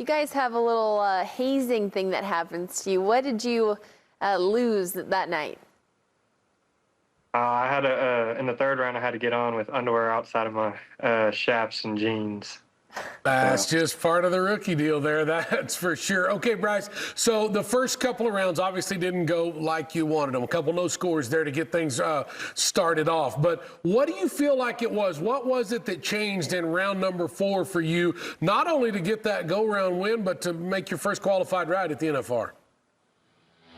You guys have a little hazing thing that happens to you. What did you lose that night? I had in the third round, I had to get on with underwear outside of my chaps and jeans. That's just part of the rookie deal there, that's for sure. Okay, Bryce, so the first couple of rounds obviously didn't go like you wanted them. A couple no scores there to get things started off. But what do you feel like it was? What was it that changed in round number 4 for you, not only to get that go-round win, but to make your first qualified ride at the NFR?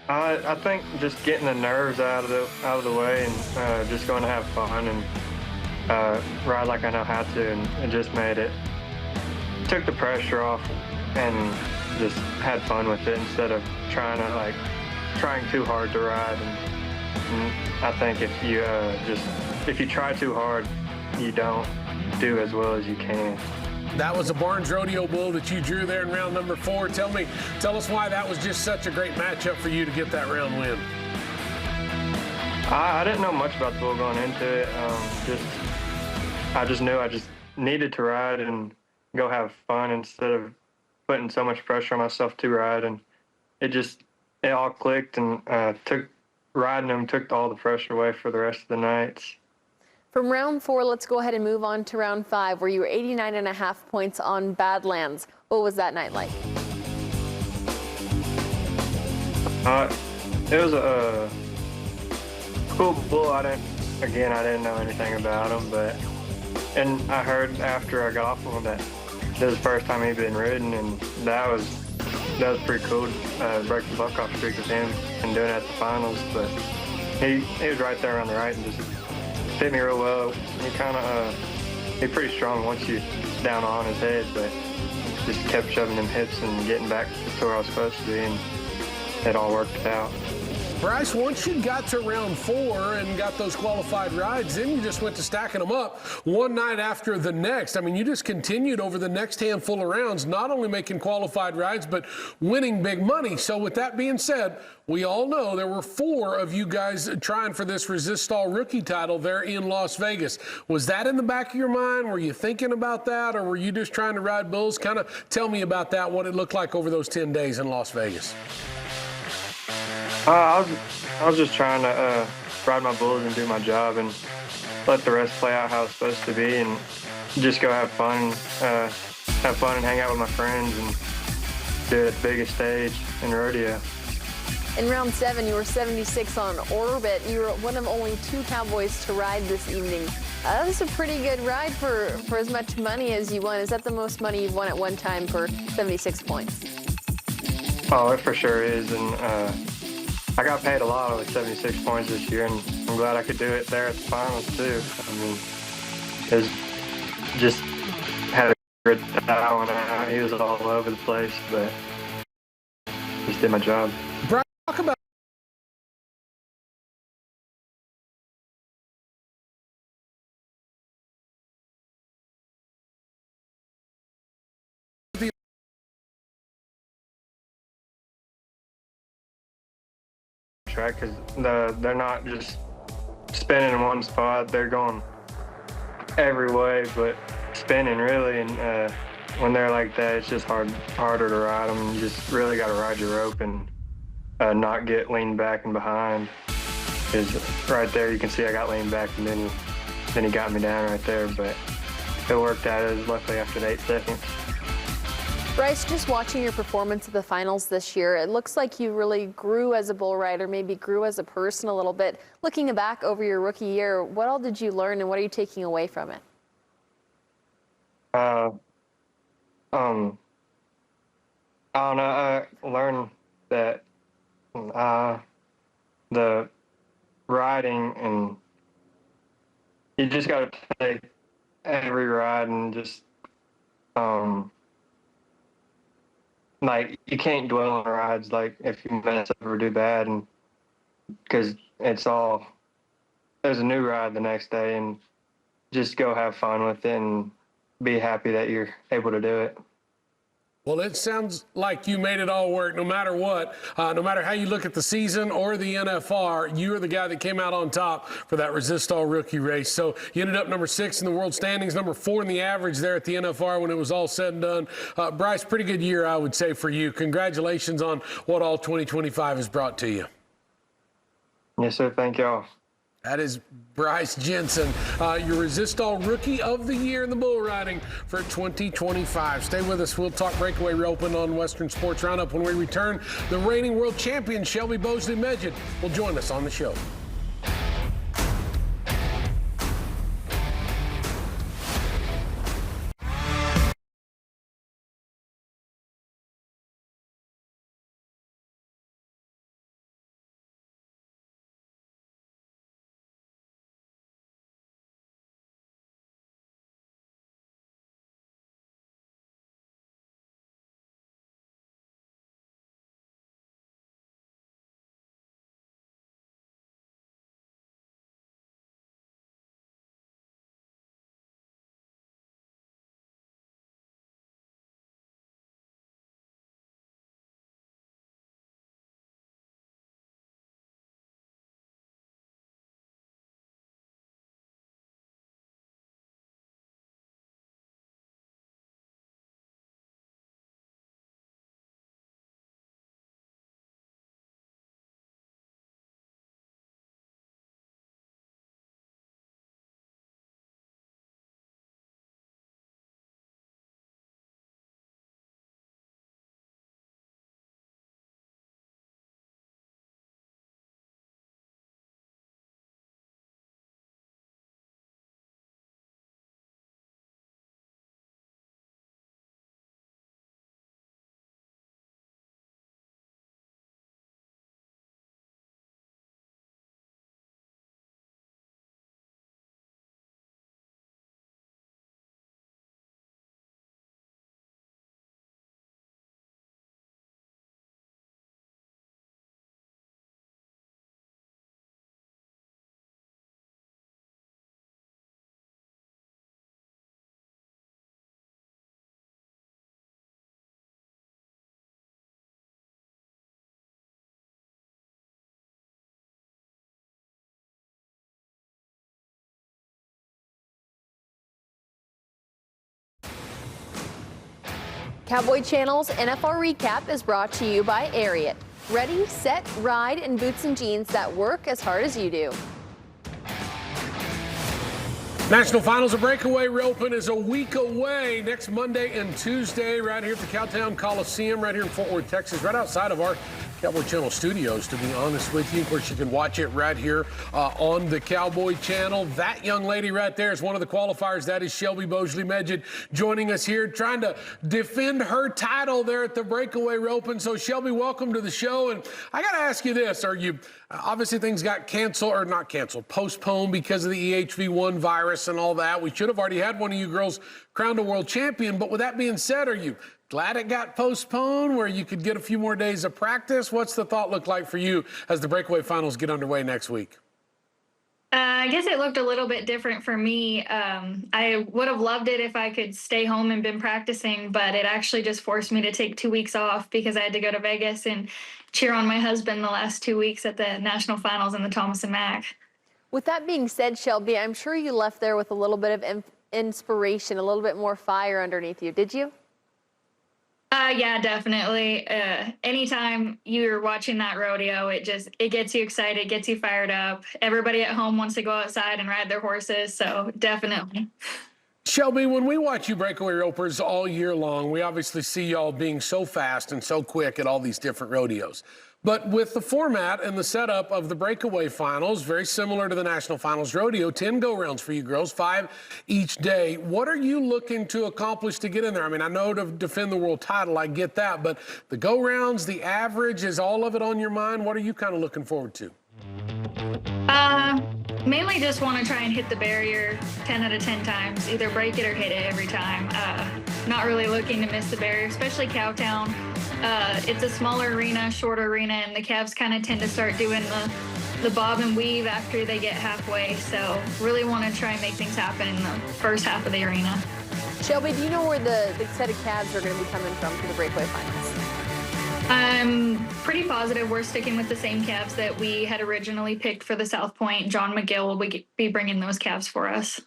I think just getting the nerves out of the way and just going to have fun and ride like I know how to, and it just took the pressure off and just had fun with it instead of trying too hard to ride. And I think if you try too hard, you don't do as well as you can. That was a Barnes Rodeo bull that you drew there in round number 4. Tell us why that was just such a great matchup for you to get that round win. I didn't know much about the bull going into it. I just knew I just needed to ride and go have fun instead of putting so much pressure on myself to ride. And it all clicked, and riding them took all the pressure away for the rest of the nights. From round 4, let's go ahead and move on to round 5, where you were 89.5 points on Badlands. What was that night like? It was a cool bull. I didn't know anything about him, and I heard after I got off of him that this was the first time he'd been ridden, and that was pretty cool to break the buck off streak with him and doing it at the finals. But he was right there on the right and just fit me real well. He's pretty strong once you down on his head, but just kept shoving them hips and getting back to where I was supposed to be, and it all worked out. Bryce, once you got to round 4 and got those qualified rides, then you just went to stacking them up one night after the next. I mean, you just continued over the next handful of rounds, not only making qualified rides, but winning big money. So with that being said, we all know there were 4 of you guys trying for this Resistol Rookie title there in Las Vegas. Was that in the back of your mind? Were you thinking about that, or were you just trying to ride bulls? Kind of tell me about that, what it looked like over those 10 days in Las Vegas. I was just trying to ride my bulls and do my job and let the rest play out how it's supposed to be, and just go have fun and hang out with my friends and do it at the biggest stage in rodeo. In round 7, you were 76 on Orbit. You were one of only 2 Cowboys to ride this evening. That was a pretty good ride for as much money as you won. Is that the most money you've won at one time for 76 points? Oh, it for sure is, and I got paid a lot with 76 points this year, and I'm glad I could do it there at the finals too. I mean, it just had a good time. He was all over the place, but just did my job. Brian, talk about track, because they're not just spinning in one spot, they're going every way but spinning really, and when they're like that, it's just harder to ride them. You just really got to ride your rope and not get leaned back and behind, because right there you can see I got leaned back, and then he got me down right there, but it worked out. It was luckily after 8 seconds. Bryce, just watching your performance at the finals this year, it looks like you really grew as a bull rider, maybe grew as a person a little bit. Looking back over your rookie year, what all did you learn, and what are you taking away from it? I don't know. I learned that the riding, and you just got to take every ride and just like, you can't dwell on rides, like if you mess up or do bad, and because there's a new ride the next day, and just go have fun with it and be happy that you're able to do it. Well, it sounds like you made it all work no matter what. No matter how you look at the season or the NFR, you are the guy that came out on top for that Resistol rookie race. So you ended up number 6 in the world standings, number 4 in the average there at the NFR when it was all said and done. Bryce, pretty good year, I would say, for you. Congratulations on what all 2025 has brought to you. Yes, sir. Thank y'all. That is Bryce Jensen, your Resistol Rookie of the Year in the bull riding for 2025. Stay with us. We'll talk Breakaway Open on Western Sports Roundup when we return. The reigning world champion, Shelby Boisjoli-Meged, will join us on the show. Cowboy Channel's NFR Recap is brought to you by Ariat. Ready, set, ride in boots and jeans that work as hard as you do. National Finals of Breakaway Open is a week away, next Monday and Tuesday, right here at the Cowtown Coliseum, right here in Fort Worth, Texas, right outside of our Cowboy Channel studios, to be honest with you. Of course, you can watch it right here on the Cowboy Channel. That young lady right there is one of the qualifiers. That is Shelby Boisjoli-Meged joining us here, trying to defend her title there at the Breakaway Open. So, Shelby, welcome to the show. And I got to ask you this. Are you, obviously things got canceled, or not canceled, postponed because of the EHV1 virus and all that. We should have already had one of you girls crowned a world champion. But with that being said, are you glad it got postponed where you could get a few more days of practice? What's the thought look like for you as the Breakaway Finals get underway next week? I guess it looked a little bit different for me. I would have loved it if I could stay home and been practicing, but it actually just forced me to take 2 weeks off because I had to go to Vegas and cheer on my husband the last 2 weeks at the National Finals in the Thomas and Mack. With that being said, Shelby, I'm sure you left there with a little bit of inspiration, a little bit more fire underneath you. Did you? Yeah, definitely. Anytime you're watching that rodeo, it gets you excited, gets you fired up. Everybody at home wants to go outside and ride their horses, so definitely. Shelby, when we watch you breakaway ropers all year long, we obviously see y'all being so fast and so quick at all these different rodeos. But with the format and the setup of the Breakaway Finals, very similar to the National Finals Rodeo, 10 go-rounds for you girls, 5 each day. What are you looking to accomplish to get in there? I mean, I know to defend the world title, I get that, but the go-rounds, the average, is all of it on your mind? What are you kind of looking forward to? Mainly just want to try and hit the barrier 10 out of 10 times, either break it or hit it every time. Not really looking to miss the barrier, especially Cowtown. It's a smaller arena, shorter arena, and the calves kind of tend to start doing the bob and weave after they get halfway. So really want to try and make things happen in the first half of the arena. Shelby, do you know where the set of calves are going to be coming from for the Breakaway Finals? I'm pretty positive we're sticking with the same calves that we had originally picked for the South Point. John McGill will be bringing those calves for us.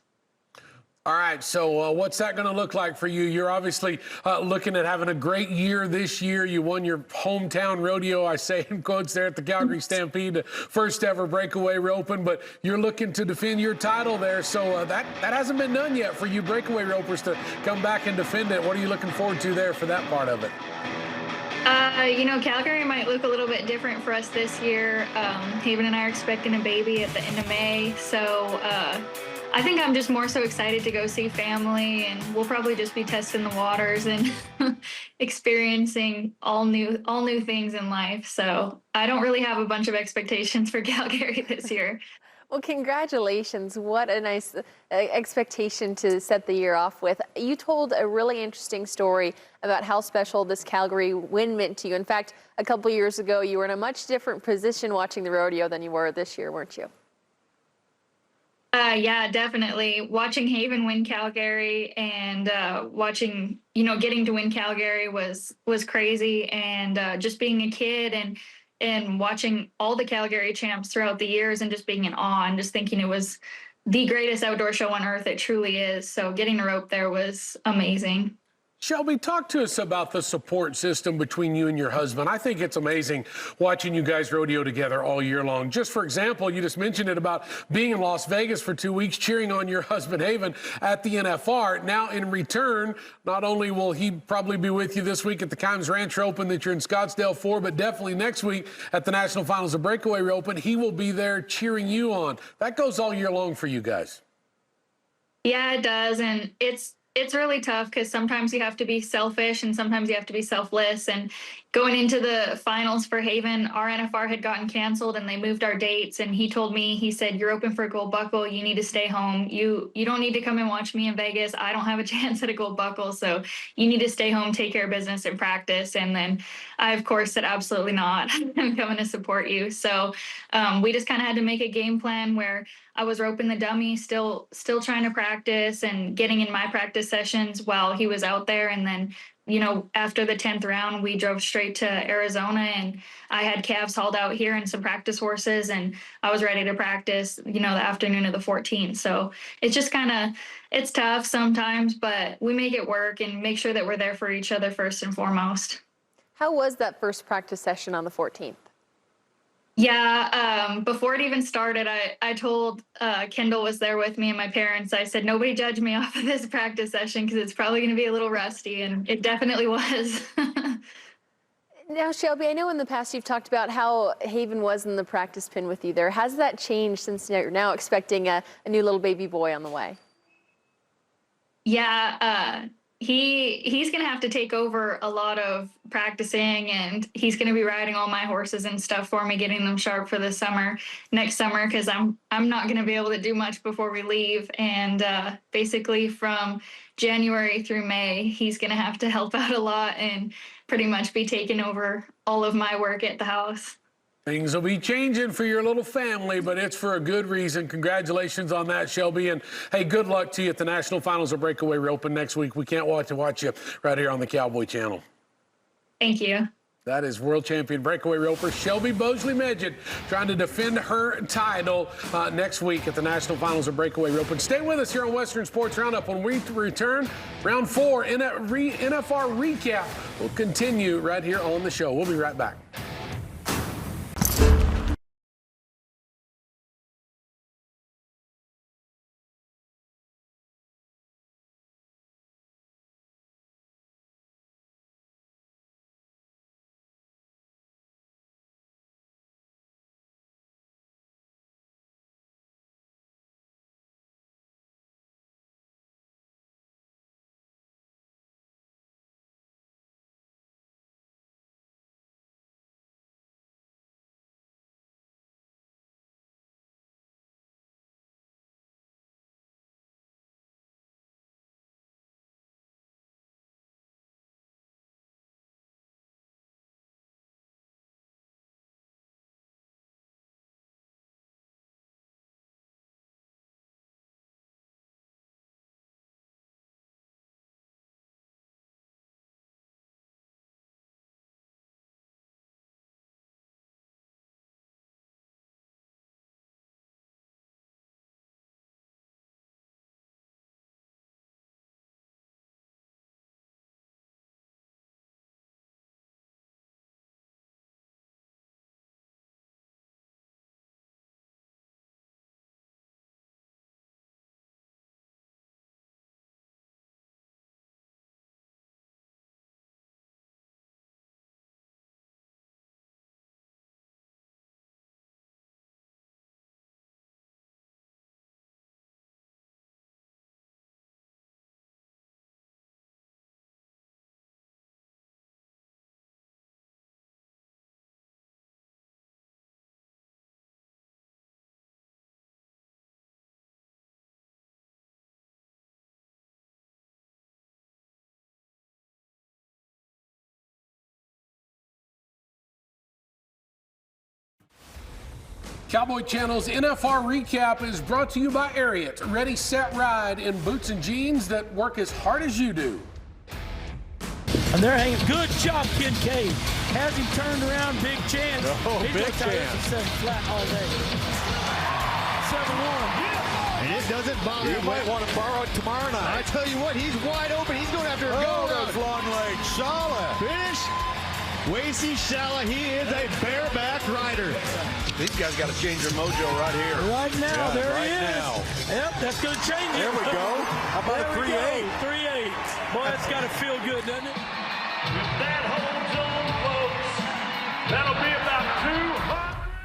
All right, so what's that going to look like for you? You're obviously looking at having a great year this year. You won your hometown rodeo, I say in quotes there, at the Calgary Stampede, the first ever Breakaway Open, but you're looking to defend your title there. So that hasn't been done yet for you Breakaway ropers to come back and defend it. What are you looking forward to there for that part of it? You know, Calgary might look a little bit different for us this year. Haven and I are expecting a baby at the end of May, so I think I'm just more so excited to go see family, and we'll probably just be testing the waters and experiencing all new things in life. So I don't really have a bunch of expectations for Calgary this year. Well, congratulations. What a nice expectation to set the year off with. You told a really interesting story about how special this Calgary win meant to you. In fact, a couple years ago, you were in a much different position watching the rodeo than you were this year, weren't you? Yeah, definitely. Watching Haven win Calgary and watching, getting to win Calgary was crazy. And just being a kid and watching all the Calgary champs throughout the years and just being in awe and just thinking it was the greatest outdoor show on earth. It truly is. So getting to rope there was amazing. Shelby, talk to us about the support system between you and your husband. I think it's amazing watching you guys rodeo together all year long. Just for example, you just mentioned it about being in Las Vegas for 2 weeks, cheering on your husband Haven at the NFR. Now, in return, not only will he probably be with you this week at the Kimes Ranch Open that you're in Scottsdale for, but definitely next week at the National Finals of Breakaway Open, he will be there cheering you on. That goes all year long for you guys. Yeah, it does. And it's really tough because sometimes you have to be selfish and sometimes you have to be selfless. And going into the finals for Haven, our NFR had gotten canceled and they moved our dates. And he told me, he said, "You're open for a gold buckle. You need to stay home. You don't need to come and watch me in Vegas. I don't have a chance at a gold buckle. So you need to stay home, take care of business and practice." And then I, of course, said, "Absolutely not. I'm coming to support you." So we just kind of had to make a game plan where I was roping the dummy, still trying to practice and getting in my practice sessions while he was out there. And then, after the 10th round, we drove straight to Arizona and I had calves hauled out here and some practice horses and I was ready to practice, the afternoon of the 14th. So it's just it's tough sometimes, but we make it work and make sure that we're there for each other first and foremost. How was that first practice session on the 14th? Yeah, before it even started, I told Kendall was there with me and my parents. I said, "Nobody judge me off of this practice session because it's probably going to be a little rusty," and it definitely was. Now, Shelby, I know in the past you've talked about how Haven was in the practice pen with you there. Has that changed since you're now expecting a new little baby boy on the way? Yeah, he's going to have to take over a lot of practicing and he's going to be riding all my horses and stuff for me, getting them sharp for next summer, because I'm not going to be able to do much before we leave. And basically from January through May, he's going to have to help out a lot and pretty much be taking over all of my work at the house. Things will be changing for your little family, but it's for a good reason. Congratulations on that, Shelby. And, hey, good luck to you at the National Finals of Breakaway Open next week. We can't wait to watch you right here on the Cowboy Channel. Thank you. That is world champion breakaway roper Shelby Boisjoli-Meged trying to defend her title next week at the National Finals of Breakaway Open. Stay with us here on Western Sports Roundup. When we return, round 4 NFR recap will continue right here on the show. We'll be right back. Cowboy Channel's NFR recap is brought to you by Ariat. Ready, set, ride in boots and jeans that work as hard as you do. And they're hanging. Good job, Kincaid. Has him turned around. Big chance. Oh, He's big gonna chance. Seven flat all day. 7-1. And it doesn't bother him. You might want to borrow it tomorrow night. I tell you what, he's wide open. He's going after a go around. Those long legs. Shala. Finish. Wasey-Shala, he is a bareback rider. These guys got to change their mojo right here. Right now, Yeah, there right he is. now. Yep, that's going to change it. There we go. How about a 3-8? 3-8. Boy, that's got to feel good, doesn't it? If that holds on, folks, that'll be about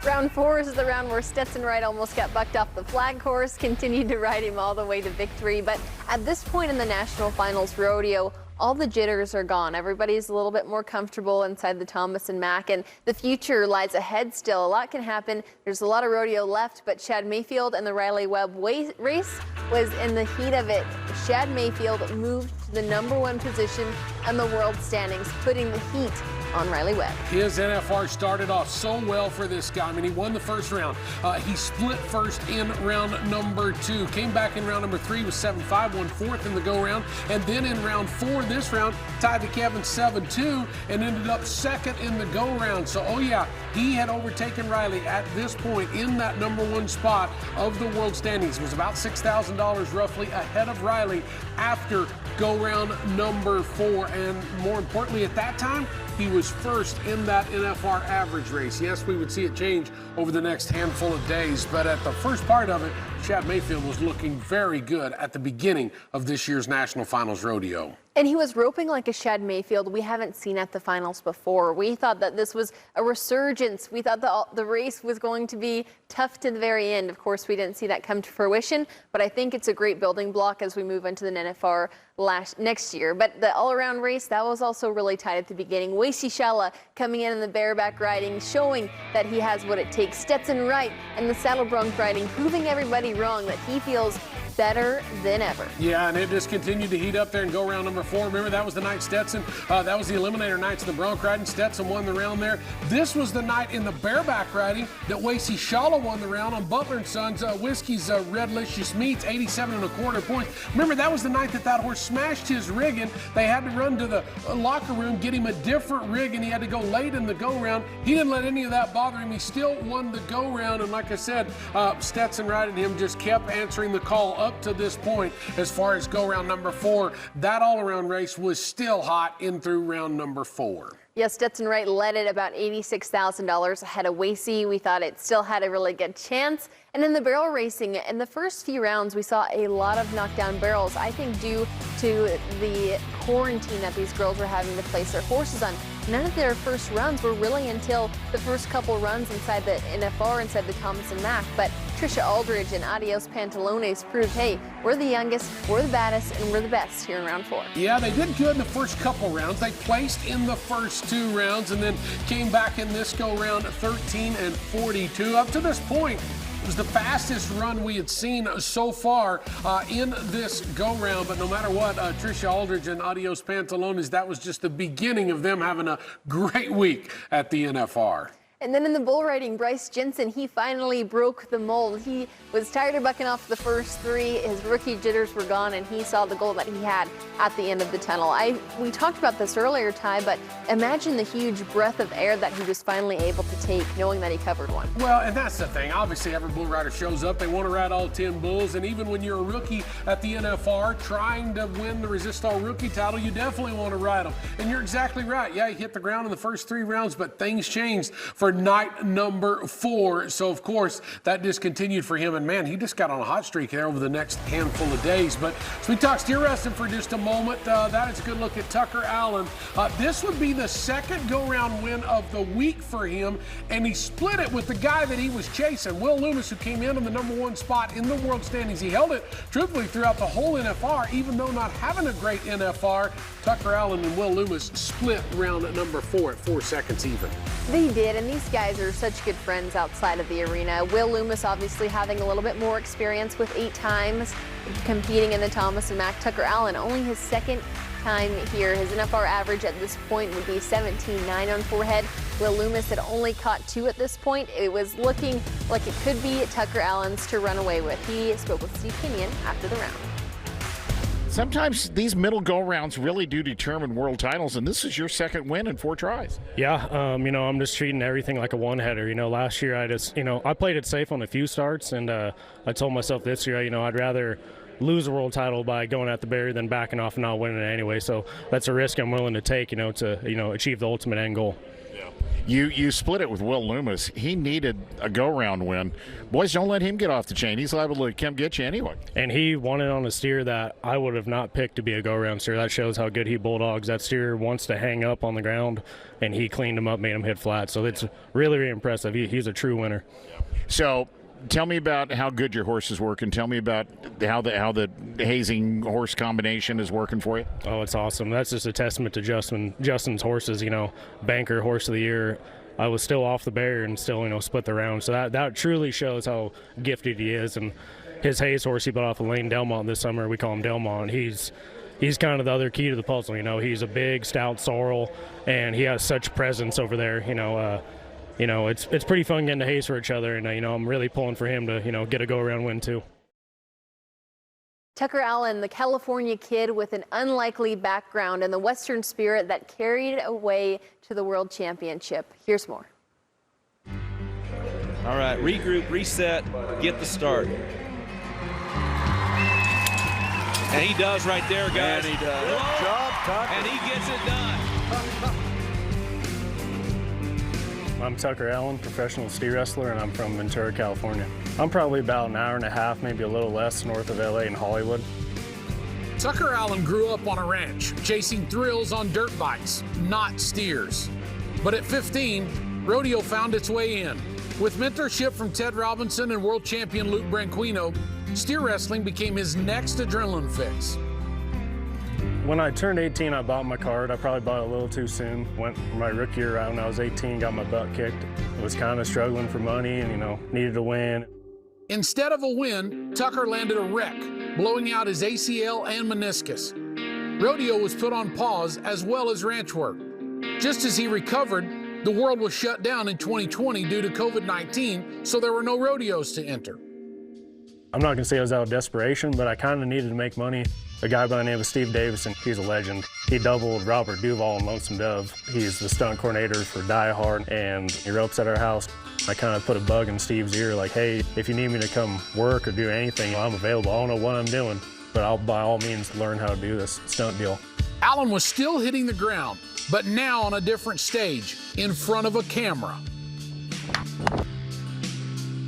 200. Round 4 is the round where Stetson Wright almost got bucked off the flag course, continued to ride him all the way to victory. But at this point in the National Finals Rodeo, all the jitters are gone. Everybody's a little bit more comfortable inside the Thomas and Mack, and the future lies ahead still. A lot can happen. There's a lot of rodeo left, but Chad Mayfield and the Riley Webb race was in the heat of it. Chad Mayfield moved to the #1 position on the world standings, putting the heat on Riley Webb. His NFR started off so well for this guy. I mean, he won the first round. He split first in round number 2. Came back in round number 3 with 7-5, won 4th in the go round. And then in round 4 this round, tied to Kevin 7-2 and ended up 2nd in the go round. So, oh yeah, he had overtaken Riley at this point in that #1 spot of the world standings. It was about $6,000 roughly ahead of Riley after go round number 4. And more importantly, at that time, he was first in that NFR average race. Yes, we would see it change over the next handful of days, but at the first part of it, Chad Mayfield was looking very good at the beginning of this year's National Finals Rodeo. And he was roping like a Chad Mayfield we haven't seen at the finals before. We thought that this was a resurgence. We thought the race was going to be tough to the very end. Of course, we didn't see that come to fruition, but I think it's a great building block as we move into the NFR next year. But the all-around race, that was also really tight at the beginning. Wasey-Shala coming in the bareback riding, showing that he has what it takes. Stetson Wright and the saddle bronc riding, proving everybody wrong that he feels better than ever. Yeah, and it just continued to heat up there and go round number 4. Remember, that was the night Stetson, that was the eliminator nights of the bronc riding. Stetson won the round there. This was the night in the bareback riding that Wasey-Shala won the round on Butler & Sons, Whiskey's Redlicious Meats, 87 1/4 points. Remember, that was the night that horse smashed his rigging. They had to run to the locker room, get him a different rig, and he had to go late in the go round. He didn't let any of that bother him. He still won the go round, and like I said, Stetson Wright and him just kept answering the call up to this point. As far as go round number 4, that all-around race was still hot in through round number 4. Yes, Stetson Wright led it about $86,000 ahead of Wasey. We thought it still had a really good chance. And in the barrel racing, in the first few rounds, we saw a lot of knockdown barrels, I think due to the quarantine that these girls were having to place their horses on. None of their first runs were really until the first couple runs inside the NFR, inside the Thomas and Mack. But Trisha Aldridge and Adios Pantalones proved, hey, we're the youngest, we're the baddest, and we're the best here in round 4. Yeah, they did good in the first couple rounds. They placed in the first 2 rounds and then came back in this go round 13 and 42. Up to this point, it was the fastest run we had seen so far in this go-round. But no matter what, Trisha Aldridge and Adios Pantalones, that was just the beginning of them having a great week at the NFR. And then in the bull riding, Bryce Jensen, he finally broke the mold. He was tired of bucking off the first 3. His rookie jitters were gone, and he saw the goal that he had at the end of the tunnel. We talked about this earlier, Ty, but imagine the huge breath of air that he was finally able to take, knowing that he covered one. Well, and that's the thing. Obviously, every bull rider shows up. They want to ride all 10 bulls, and even when you're a rookie at the NFR trying to win the Resistol Rookie title, you definitely want to ride them. And you're exactly right. Yeah, he hit the ground in the first 3 rounds, but things changed for night number 4. So, of course, that discontinued for him. And, man, he just got on a hot streak there over the next handful of days. But as we talk steer wrestling for just a moment, that is a good look at Tucker Allen. This would be the second go-round win of the week for him, and he split it with the guy that he was chasing, Will Loomis, who came in on the #1 spot in the world standings. He held it truthfully throughout the whole NFR, even though not having a great NFR. Tucker Allen and Will Loomis split round number 4 at 4 seconds even. They did, and these guys are such good friends outside of the arena. Will Loomis obviously having a little bit more experience with 8 times competing in the Thomas and Mack. Tucker Allen, only his second time here. His NFR average at this point would be 17.9 on forehead. Will Loomis had only caught 2 at this point. It was looking like it could be Tucker Allen's to run away with. He spoke with Steve Kenyon after the round. Sometimes these middle go-rounds really do determine world titles, and this is your second win in 4 tries. Yeah, I'm just treating everything like a one-header. Last year I played it safe on a few starts, and I told myself this year, I'd rather lose a world title by going at the barrier than backing off and not winning it anyway. So that's a risk I'm willing to take, to achieve the ultimate end goal. You split it with Will Loomis. He needed a go-round win. Boys, don't let him get off the chain. He's liable to come get you anyway. And he won it on a steer that I would have not picked to be a go-round steer. That shows how good he bulldogs. That steer wants to hang up on the ground, and he cleaned him up, made him hit flat. So it's really, really impressive. He's a true winner. So tell me about how good your horses work, and tell me about how the hazing horse combination is working for you. Oh, it's awesome. That's just a testament to Justin's horses. Banker horse of the year. I was still off the barrier and still split the round. So that truly shows how gifted he is. And his haze horse he bought off of Lane Delmont this summer. We call him Delmont. He's kind of the other key to the puzzle. He's a big, stout sorrel, and he has such presence over there. It's pretty fun getting to haze for each other, and I'm really pulling for him to get a go-around win too. Tucker Allen, the California kid with an unlikely background and the Western spirit that carried away to the World Championship. Here's more. All right, regroup, reset, get the start. And he does right there, guys. And he does. Good job, Tucker. And he gets it done. I'm Tucker Allen, professional steer wrestler, and I'm from Ventura, California. I'm probably about an hour and a half, maybe a little less, north of LA in Hollywood. Tucker Allen grew up on a ranch, chasing thrills on dirt bikes, not steers. But at 15, rodeo found its way in. With mentorship from Ted Robinson and world champion Luke Branquino, steer wrestling became his next adrenaline fix. When I turned 18, I bought my card. I probably bought it a little too soon. Went for my rookie year around when I was 18, got my butt kicked. Was kind of struggling for money and, needed to win. Instead of a win, Tucker landed a wreck, blowing out his ACL and meniscus. Rodeo was put on pause as well as ranch work. Just as he recovered, the world was shut down in 2020 due to COVID-19, so there were no rodeos to enter. I'm not gonna say I was out of desperation, but I kind of needed to make money. A guy by the name of Steve Davison, he's a legend. He doubled Robert Duvall in Lonesome Dove. He's the stunt coordinator for Die Hard, and he ropes at our house. I kind of put a bug in Steve's ear, like, hey, if you need me to come work or do anything, I'm available. I don't know what I'm doing, but I'll by all means learn how to do this stunt deal. Allen was still hitting the ground, but now on a different stage, in front of a camera.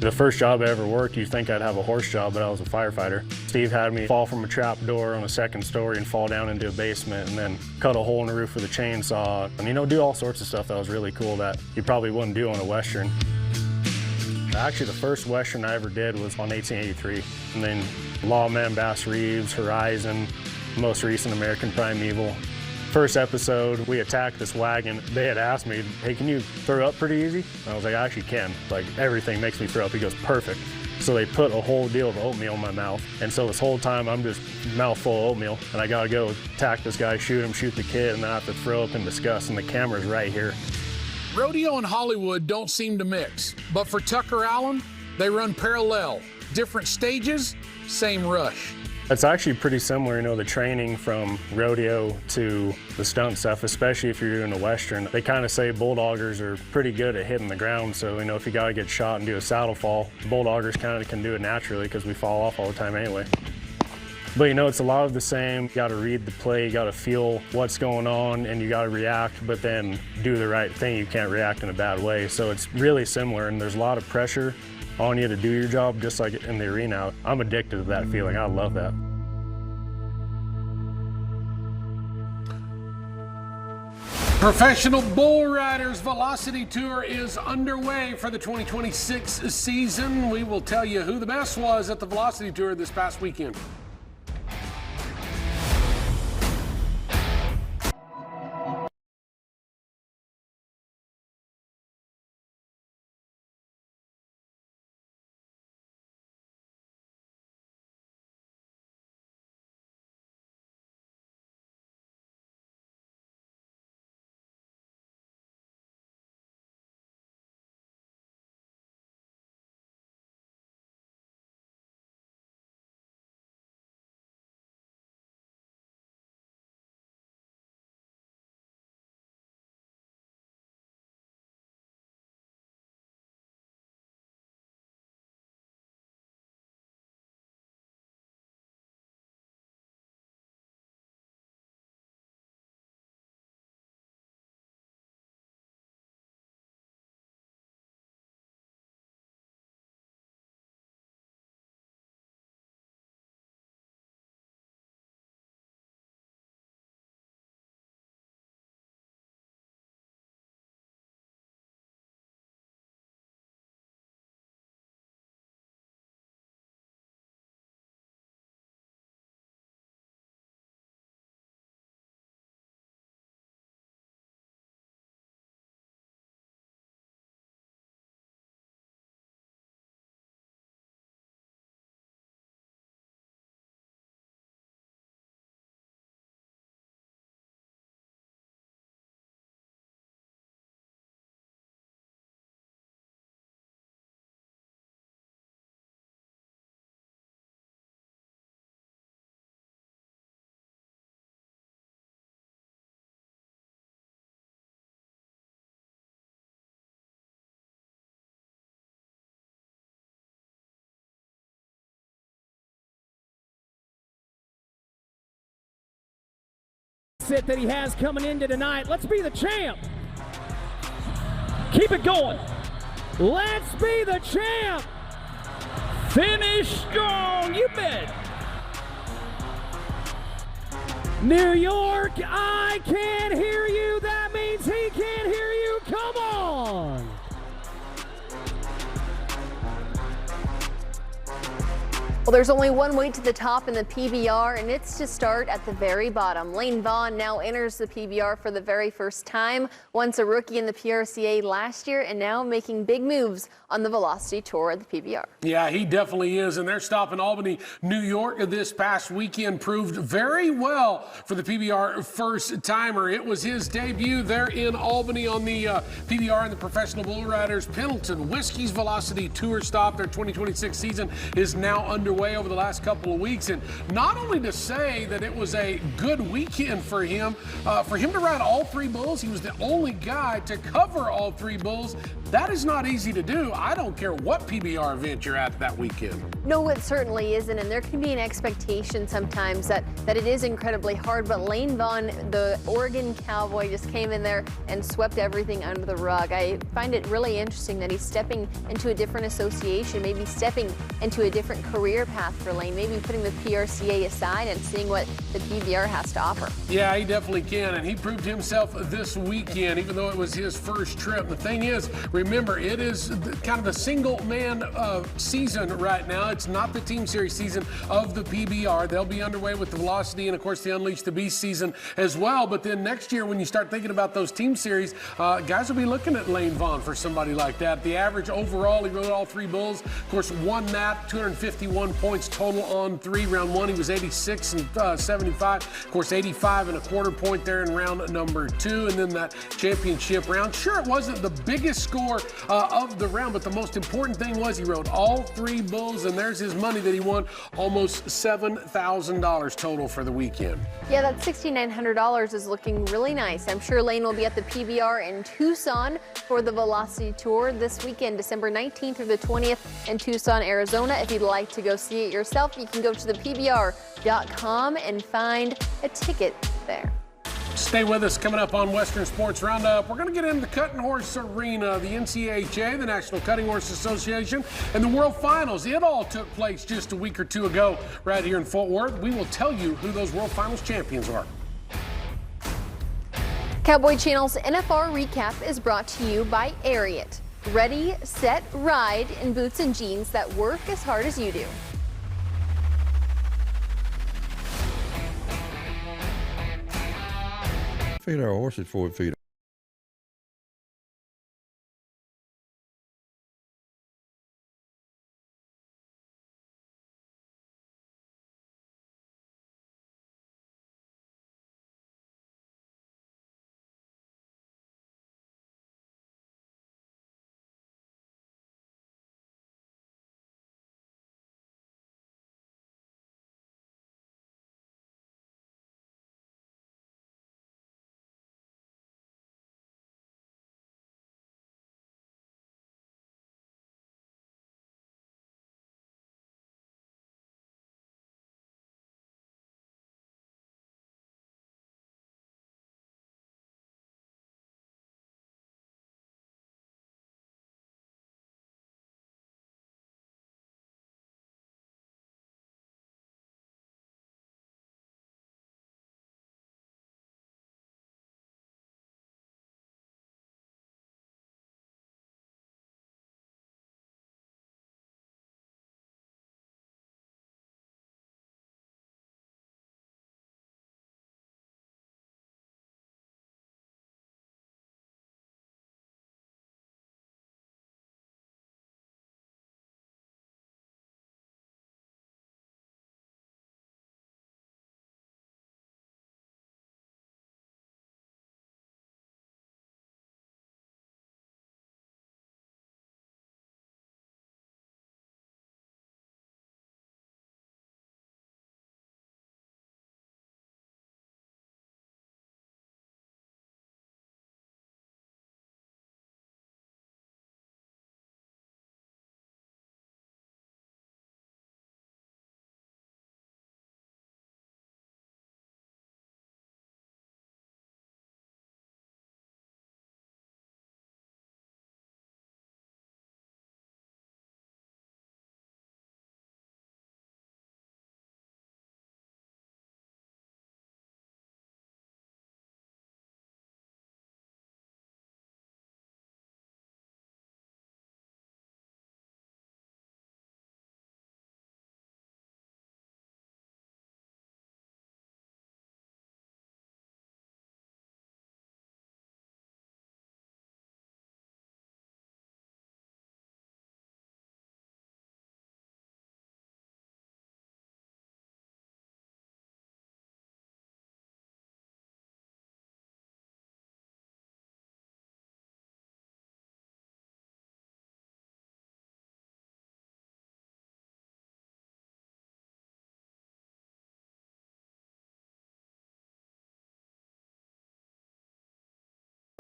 The first job I ever worked, you'd think I'd have a horse job, but I was a firefighter. Steve had me fall from a trap door on a second story and fall down into a basement and then cut a hole in the roof with a chainsaw and, do all sorts of stuff that was really cool that you probably wouldn't do on a Western. Actually, the first Western I ever did was on 1883. And then Lawman, Bass Reeves, Horizon, most recent American Primeval. First episode, we attacked this wagon. They had asked me, hey, can you throw up pretty easy? And I was like, I actually can. Like, everything makes me throw up. He goes, perfect. So they put a whole deal of oatmeal in my mouth. And so this whole time, I'm just mouthful of oatmeal. And I gotta go attack this guy, shoot him, shoot the kid, and then I have to throw up in disgust. And the camera's right here. Rodeo and Hollywood don't seem to mix. But for Tucker Allen, they run parallel. Different stages, same rush. It's actually pretty similar, the training from rodeo to the stunt stuff, especially if you're doing a Western. They kind of say bulldoggers are pretty good at hitting the ground, so, if you got to get shot and do a saddle fall, bulldoggers kind of can do it naturally because we fall off all the time anyway. But, it's a lot of the same. You got to read the play, you got to feel what's going on, and you got to react, but then do the right thing. You can't react in a bad way. So it's really similar, and there's a lot of pressure on you to do your job, just like in the arena. I'm addicted to that feeling. I love that. Professional Bull Riders Velocity Tour is underway for the 2026 season. We will tell you who the best was at the Velocity Tour this past weekend. Sit that he has coming into tonight. Let's be the champ. Keep it going. Let's be the champ. Finish strong, you bet. New York, I can't hear you. That means he can't hear you. Come on. Well, there's only one way to the top in the PBR, and it's to start at the very bottom. Lane Vaughn now enters the PBR for the very first time, once a rookie in the PRCA last year, and now making big moves on the Velocity Tour at the PBR. Yeah, he definitely is, and their stop in Albany, New York this past weekend proved very well for the PBR first-timer. It was his debut there in Albany on the PBR and the Professional Bull Riders Pendleton Whiskey's Velocity Tour stop. Their 2026 season is now underway over the last couple of weeks, and not only to say that it was a good weekend for him to ride all 3 bulls. He was the only guy to cover all 3 bulls. That is not easy to do. I don't care what PBR event you're at that weekend. No, it certainly isn't, and there can be an expectation sometimes that it is incredibly hard, but Lane Vaughn, the Oregon Cowboy, just came in there and swept everything under the rug. I find it really interesting that he's stepping into a different association, maybe stepping into a different career path for Lane, maybe putting the PRCA aside and seeing what the PBR has to offer. Yeah, he definitely can, and he proved himself this weekend, even though it was his first trip. The thing is, remember, it is kind of the single-man season right now. It's not the Team Series season of the PBR. They'll be underway with the Velocity and, of course, the Unleash the Beast season as well. But then next year, when you start thinking about those Team Series, guys will be looking at Lane Vaughn for somebody like that. The average overall, he rode all 3 bulls. Of course, won that, 251 points total on 3. Round 1, he was 86 and 75. Of course, 85 and a quarter point there in round number 2. And then that championship round. Sure, it wasn't the biggest score of the round, but the most important thing was he rode all 3 bulls, and there's his money that he won, almost $7,000 total for the weekend. Yeah, that $6,900 is looking really nice. I'm sure Lane will be at the PBR in Tucson for the Velocity Tour this weekend, December 19th through the 20th in Tucson, Arizona. If you'd like to go see it yourself, you can go to the PBR.com and find a ticket there. Stay with us. Coming up on Western Sports Roundup, we're going to get into the Cutting Horse Arena, the NCHA, the National Cutting Horse Association, and the World Finals. It all took place just a week or 2 ago right here in Fort Worth. We will tell you who those World Finals champions are. Cowboy Channel's NFR Recap is brought to you by Ariat. Ready, set, ride in boots and jeans that work as hard as you do. Feed our horses 4 feet.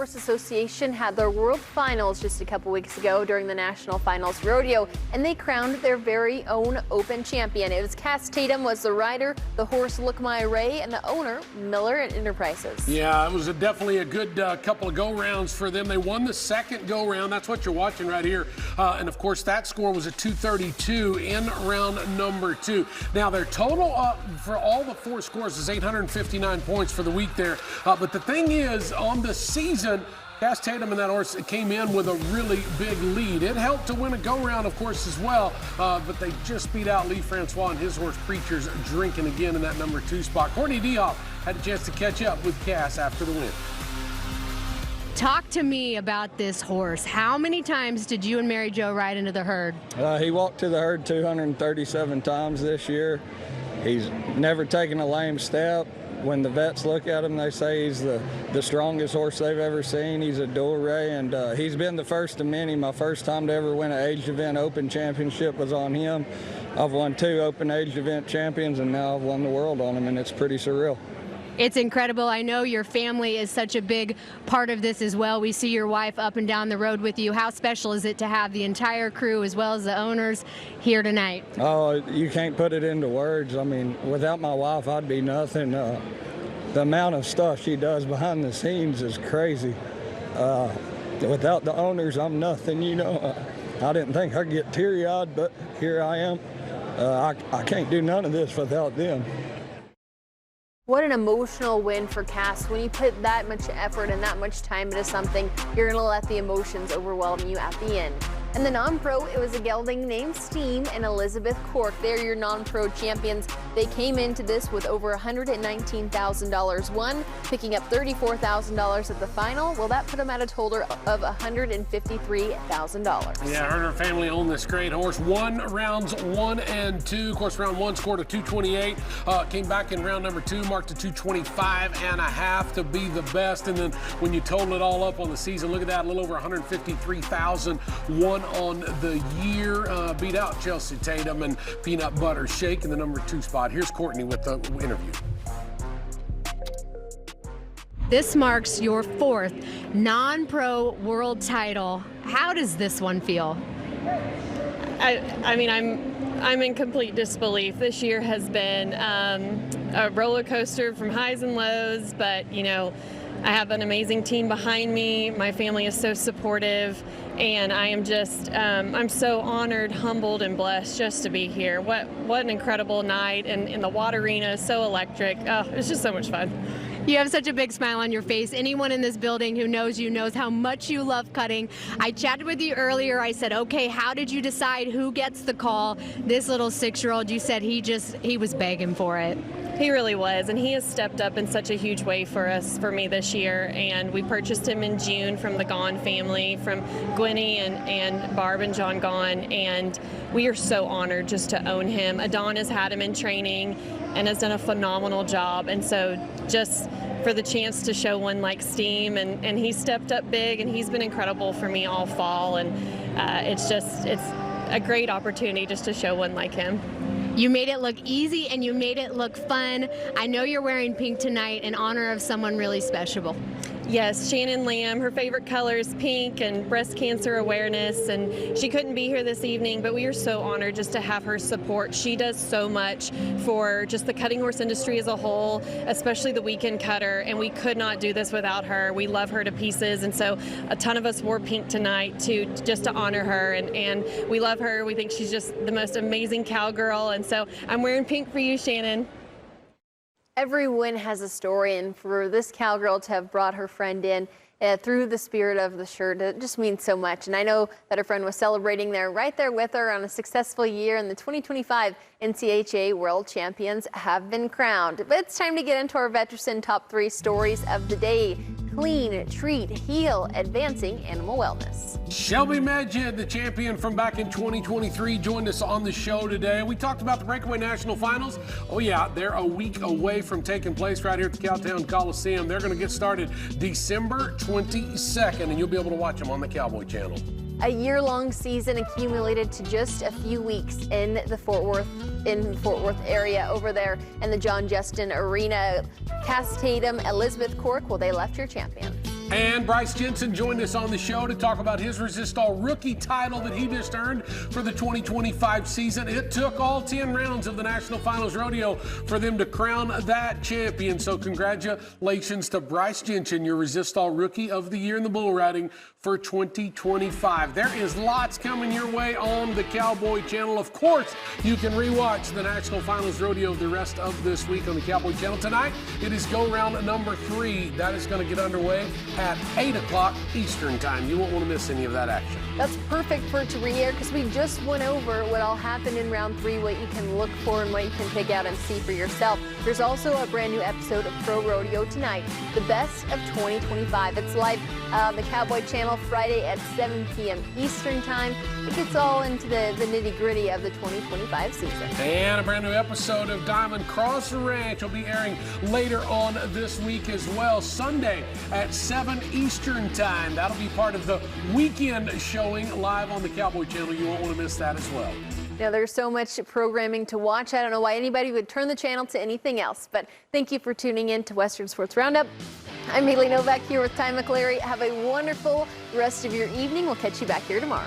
Horse Association had their World Finals just a couple weeks ago during the National Finals Rodeo, and they crowned their very own Open champion. It was Cass Tatum was the rider, the horse Look My Ray, and the owner, Miller Enterprises. Yeah, it was definitely a good couple of go-rounds for them. They won the second go-round. That's what you're watching right here. And, of course, that score was a 232 in round number 2. Now, their total for all the 4 scores is 859 points for the week there. But the thing is, on the season, Cass Tatum and that horse came in with a really big lead. It helped to win a go-round, of course, as well, but they just beat out Lee Francois and his horse Preacher's Drinking again in that number 2 spot. Courtney Dehoff had a chance to catch up with Cass after the win. Talk to me about this horse. How many times did you and Mary Jo ride into the herd? He walked to the herd 237 times this year. He's never taken a lame step. When the vets look at him, they say he's the strongest horse they've ever seen. He's a dual ray, and he's been the first of many. My first time to ever win an aged event Open championship was on him. I've won 2 Open aged event champions, and now I've won the world on him, and it's pretty surreal. It's incredible. I know your family is such a big part of this as well. We see your wife up and down the road with you. How special is it to have the entire crew as well as the owners here tonight? Oh, you can't put it into words. I mean, without my wife, I'd be nothing. The amount of stuff she does behind the scenes is crazy. Without the owners, I'm nothing, you know. I didn't think I'd get teary-eyed, but here I am. I can't do none of this without them. What an emotional win for Cass. When you put that much effort and that much time into something, you're going to let the emotions overwhelm you at the end. And the non-pro, it was a gelding named Steam and Elizabeth Cork. They're your non-pro champions. They came into this with over $119,000 won, picking up $34,000 at the final. Well, that put them at a total of $153,000. Yeah, her and her family own this great horse. Won rounds 1 and 2. Of course, round 1 scored a 228. Came back in round number 2, marked a 225.5 to be the best. And then when you total it all up on the season, look at that, a little over $153,000 won on the year. Beat out Chelsea Tatum and Peanut Butter Shake in the number 2 spot. Here's Courtney with the interview. This marks your 4th non-pro world title. How does this one feel? I mean, I'm in complete disbelief. This year has been a roller coaster from highs and lows, but you know, I have an amazing team behind me. My family is so supportive, and I am just, I'm so honored, humbled, and blessed just to be here. What an incredible night, and in the water arena is so electric. Oh, it's just so much fun. You have such a big smile on your face. Anyone in this building who knows you knows how much you love cutting. I chatted with you earlier. I said, okay, how did you decide who gets the call? This little 6-year-old, you said he was begging for it. He really was, and he has stepped up in such a huge way for me this year. And we purchased him in June from the Gaughan family, from Gwenny and Barb and John Gaughan, and we are so honored just to own him. Adon has had him in training and has done a phenomenal job, and so just for the chance to show one like Steam, and he stepped up big, and he's been incredible for me all fall, and it's a great opportunity just to show one like him. You made it look easy and you made it look fun. I know you're wearing pink tonight in honor of someone really special. Yes, Shannon Lamb, her favorite color is pink and breast cancer awareness, and she couldn't be here this evening, but we are so honored just to have her support. She does so much for just the cutting horse industry as a whole, especially the weekend cutter, and we could not do this without her. We love her to pieces, and so a ton of us wore pink tonight just to honor her, and we love her. We think she's just the most amazing cowgirl, and so I'm wearing pink for you, Shannon. Every win has a story, and for this cowgirl to have brought her friend in through the spirit of the shirt, it just means so much. And I know that her friend was celebrating right there with her on a successful year, and the 2025 NCHA World Champions have been crowned. But it's time to get into our Veterans Top 3 stories of the day. Clean, treat, heal, advancing animal wellness. Shelby Boisjoli-Meged, the champion from back in 2023, joined us on the show today. We talked about the Breakaway National Finals. Oh yeah, they're a week away from taking place right here at the Cowtown Coliseum. They're going to get started December 22nd, and you'll be able to watch them on the Cowboy Channel. A year-long season accumulated to just a few weeks in the Fort Worth area over there in the John Justin Arena. Cass Tatum, Elizabeth Cork, well, they left your champions. And Bryce Jensen joined us on the show to talk about his Resistol Rookie title that he just earned for the 2025 season. It took all 10 rounds of the National Finals Rodeo for them to crown that champion. So congratulations to Bryce Jensen, your Resistol Rookie of the Year in the bull riding for 2025. There is lots coming your way on the Cowboy Channel. Of course, you can rewatch the National Finals Rodeo the rest of this week on the Cowboy Channel. Tonight, it is go round number 3. That is going to get underway at 8 o'clock Eastern Time. You won't want to miss any of that action. That's perfect for it to re-air because we just went over what all happened in round 3, what you can look for and what you can pick out and see for yourself. There's also a brand new episode of Pro Rodeo tonight, the best of 2025. It's live on the Cowboy Channel Friday at 7 p.m. Eastern Time. It gets all into the nitty-gritty of the 2025 season. And a brand new episode of Diamond Cross Ranch will be airing later on this week as well, Sunday at 7 Eastern Time. That'll be part of the weekend showing live on the Cowboy Channel. You won't want to miss that as well. Now, there's so much programming to watch. I don't know why anybody would turn the channel to anything else, but thank you for tuning in to Western Sports Roundup. I'm Haley Novak here with Ty McClary. Have a wonderful rest of your evening. We'll catch you back here tomorrow.